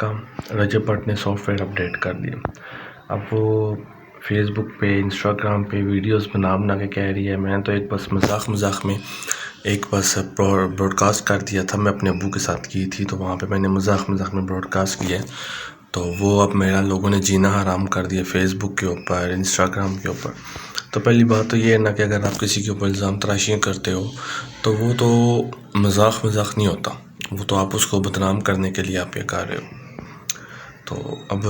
का रजब भट्ट ने software update कर दिया। अब वो फेसबुक पे इंस्टाग्राम पे वीडियोस बना के कह रही है। मैं तो एक बस मजाक में एक बस ब्रॉडकास्ट कर दिया था। मैं अपने अब्बू के साथ की थी, तो वहाँ पे मैंने मजाक में ब्रॉडकास्ट किया। तो वो अब मेरा लोगों ने जीना हराम कर दिया फेसबुक के ऊपर, इंस्टाग्राम के ऊपर। तो पहली बात तो ये है ना कि अगर आप किसी के ऊपर इल्ज़ाम तराशियाँ करते हो तो वो तो मजाक नहीं होता, वो तो आप उसको बदनाम करने के लिए आप ये कर रहे हो। तो अब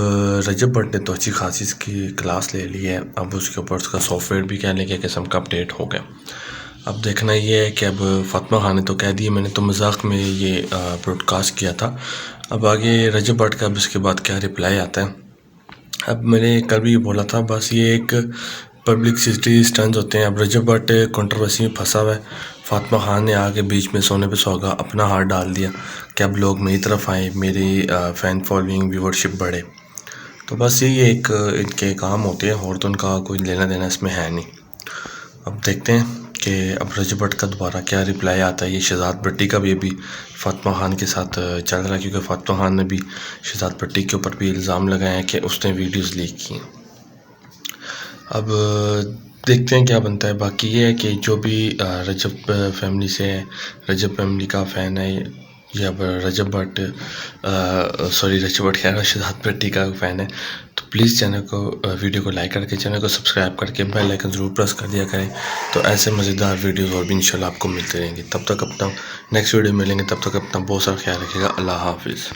रजब भट्ट ने तो अच्छी खासी इसकी क्लास ले ली है। अब उसके ऊपर उसका सॉफ्टवेयर भी कहने के किस्म का अपडेट हो गया। अब देखना ये है कि अब फातिमा खान ने तो कह दिया, मैंने तो मजाक में ये ब्रॉडकास्ट किया था। अब आगे रजब भट्ट का अब इसके बाद क्या रिप्लाई आता है। अब मैंने कल भी बोला था, बस ये एक पब्लिसिटी स्टंट होते हैं। अब रजब भट्ट कंट्रोवर्सी में फंसा हुआ है। फातिमा खान ने आके बीच में सोने पे सुहागा अपना हाथ डाल दिया कि अब लोग मेरी तरफ आए, मेरी फ़ैन फॉलोइंग व्यूवरशिप बढ़े। तो बस ये एक इनके काम होते हैं और तो उनका कोई लेना देना इसमें है नहीं। अब देखते हैं कि अब रजब भट्ट का दोबारा क्या रिप्लाई आता है। ये शहजाद भट्टी का भी फातिमा खान के साथ चल रहा है, क्योंकि फातिमा खान ने भी शहजाद भट्टी के ऊपर भी इल्ज़ाम लगाए हैं कि उसने वीडियोस लीक की। अब देखते हैं क्या बनता है। बाकी ये है कि जो भी रजब फैमिली से है, रजब फैमिली का फ़ैन है या रजब भट्ट रजब भट्ट कह रहा, शहजाद भट्टी का फ़ैन है, तो प्लीज़ चैनल को वीडियो को लाइक करके चैनल को सब्सक्राइब करके बेल आइकन ज़रूर प्रेस कर दिया करें। तो ऐसे मज़ेदार वीडियोज़ और भी इंशाल्लाह आपको मिलते रहेंगे। तब तक अपना नेक्स्ट वीडियो मिलेंगे, तब तक अपना बहुत सारा ख्याल रखिएगा। अल्लाह हाफिज़।